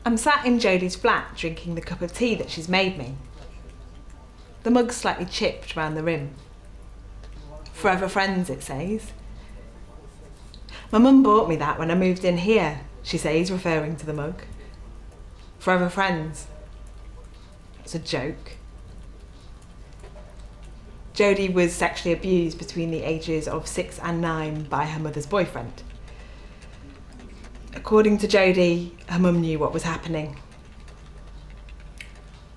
I'm sat in Jodie's flat drinking the cup of tea that she's made me. The mug's slightly chipped round the rim. Forever friends, it says. My mum bought me that when I moved in here, she says, referring to the mug. Forever friends. It's a joke. Jodie was sexually abused between the ages of 6 and 9 by her mother's boyfriend. According to Jodie, her mum knew what was happening.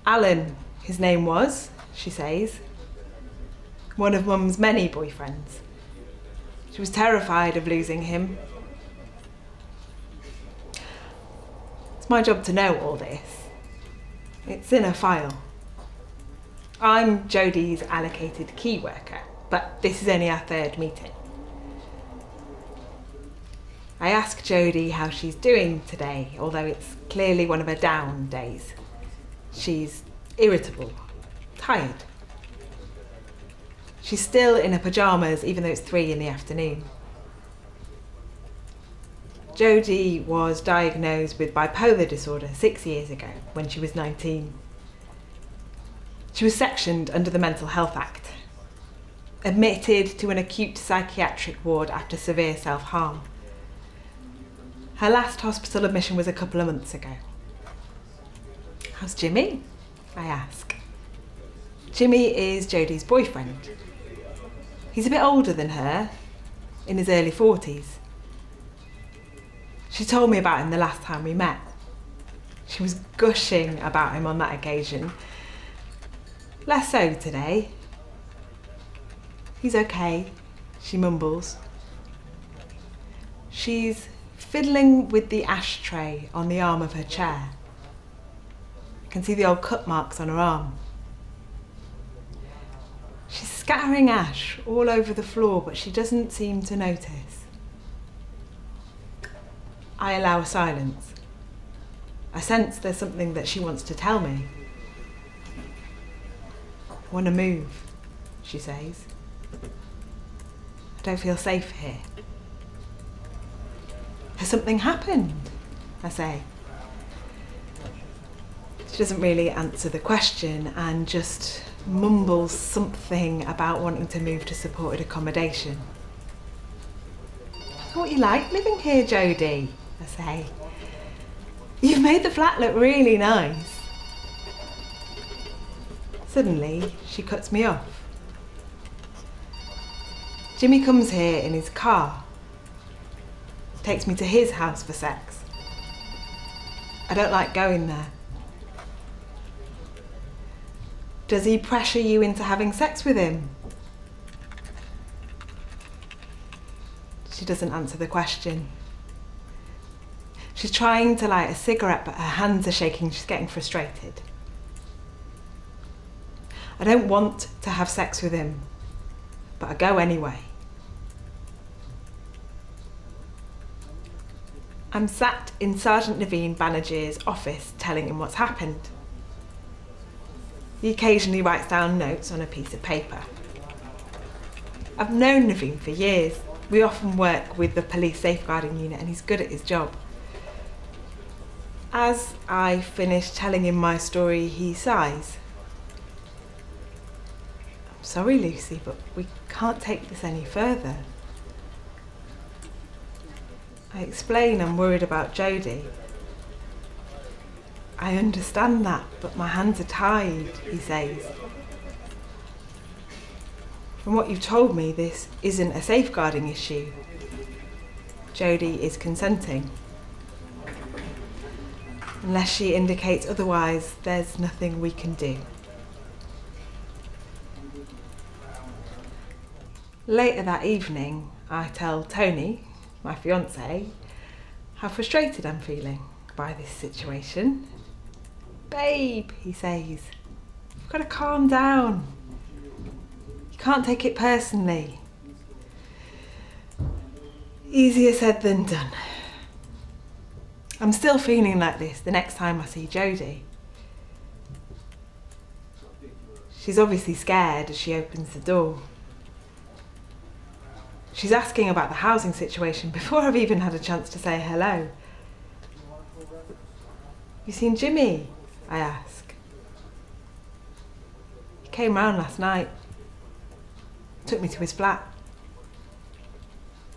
Alan, his name was, she says, one of mum's many boyfriends. She was terrified of losing him. It's my job to know all this. It's in a file. I'm Jodie's allocated key worker, but this is only our 3rd meeting. I ask Jodie how she's doing today, although it's clearly one of her down days. She's irritable, tired. She's still in her pyjamas, even though it's 3 in the afternoon. Jodie was diagnosed with bipolar disorder 6 years ago, when she was 19. She was sectioned under the Mental Health Act, admitted to an acute psychiatric ward after severe self-harm. Her last hospital admission was a couple of months ago. How's Jimmy? I ask. Jimmy is Jodie's boyfriend. He's a bit older than her, in his early 40s. She told me about him the last time we met. She was gushing about him on that occasion. Less so today. He's okay, she mumbles. She's fiddling with the ashtray on the arm of her chair. I can see the old cut marks on her arm. She's scattering ash all over the floor, but she doesn't seem to notice. I allow silence. I sense there's something that she wants to tell me. I want to move, she says. I don't feel safe here. Has something happened? I say. She doesn't really answer the question and just mumbles something about wanting to move to supported accommodation. I thought you liked living here, Jodie, I say. You've made the flat look really nice. Suddenly, she cuts me off. Jimmy comes here in his car. Takes me to his house for sex. I don't like going there. Does he pressure you into having sex with him? She doesn't answer the question. She's trying to light a cigarette, but her hands are shaking. She's getting frustrated. I don't want to have sex with him, but I go anyway. I'm sat in Sergeant Naveen Banerjee's office telling him what's happened. He occasionally writes down notes on a piece of paper. I've known Naveen for years. We often work with the police safeguarding unit and he's good at his job. As I finish telling him my story, he sighs. I'm sorry, Lucy, but we can't take this any further. I explain I'm worried about Jodie. I understand that, but my hands are tied, he says. From what you've told me, this isn't a safeguarding issue. Jodie is consenting. Unless she indicates otherwise, there's nothing we can do. Later that evening, I tell Tony, my fiancé, how frustrated I'm feeling by this situation. Babe, he says, you've got to calm down. You can't take it personally. Easier said than done. I'm still feeling like this the next time I see Jodie. She's obviously scared as she opens the door. She's asking about the housing situation before I've even had a chance to say hello. You seen Jimmy? I ask. He came round last night. Took me to his flat.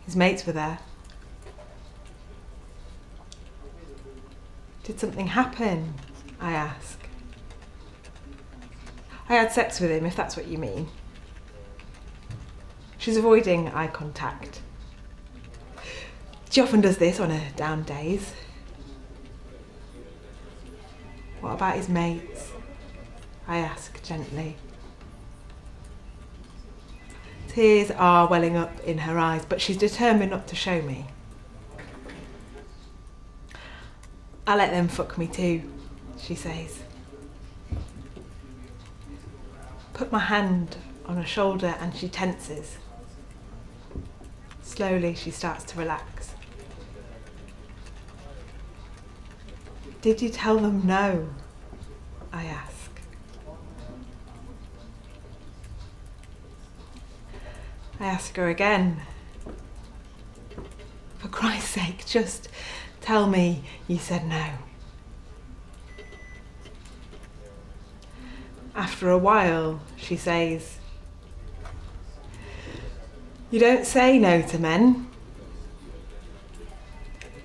His mates were there. Did something happen? I ask. I had sex with him, if that's what you mean. She's avoiding eye contact. She often does this on her down days. What about his mates? I ask gently. Tears are welling up in her eyes, but she's determined not to show me. I let them fuck me too, she says. Put my hand on her shoulder and she tenses. Slowly she starts to relax. Did you tell them no? I ask. I ask her again. For Christ's sake, just tell me you said no. After a while, she says, you don't say no to men.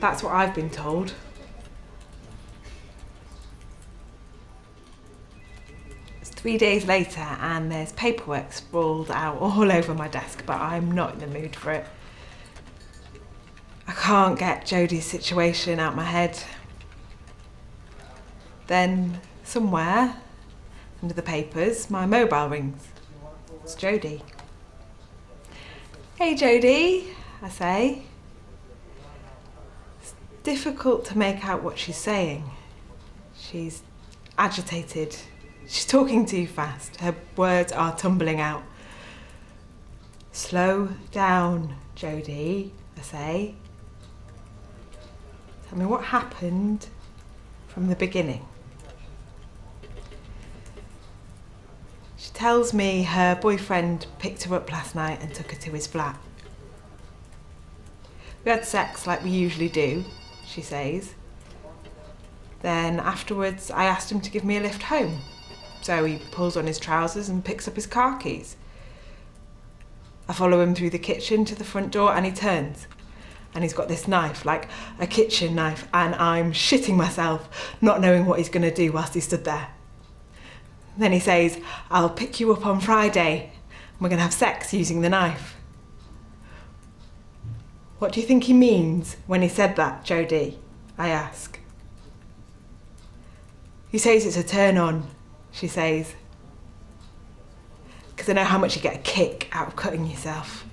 That's what I've been told. It's 3 days later and there's paperwork sprawled out all over my desk, but I'm not in the mood for it. I can't get Jodie's situation out my head. Then, somewhere, under the papers, my mobile rings. It's Jodie. Hey Jodie, I say. It's difficult to make out what she's saying. She's agitated. She's talking too fast. Her words are tumbling out. Slow down, Jodie, I say. Tell me what happened from the beginning. She tells me her boyfriend picked her up last night and took her to his flat. We had sex like we usually do, she says. Then afterwards I asked him to give me a lift home. So he pulls on his trousers and picks up his car keys. I follow him through the kitchen to the front door and he turns. And he's got this knife, like a kitchen knife, and I'm shitting myself, not knowing what he's going to do whilst he stood there. Then he says, I'll pick you up on Friday and we're going to have sex using the knife. What do you think he means when he said that, Jodie? I ask. He says it's a turn on, she says. Because I know how much you get a kick out of cutting yourself.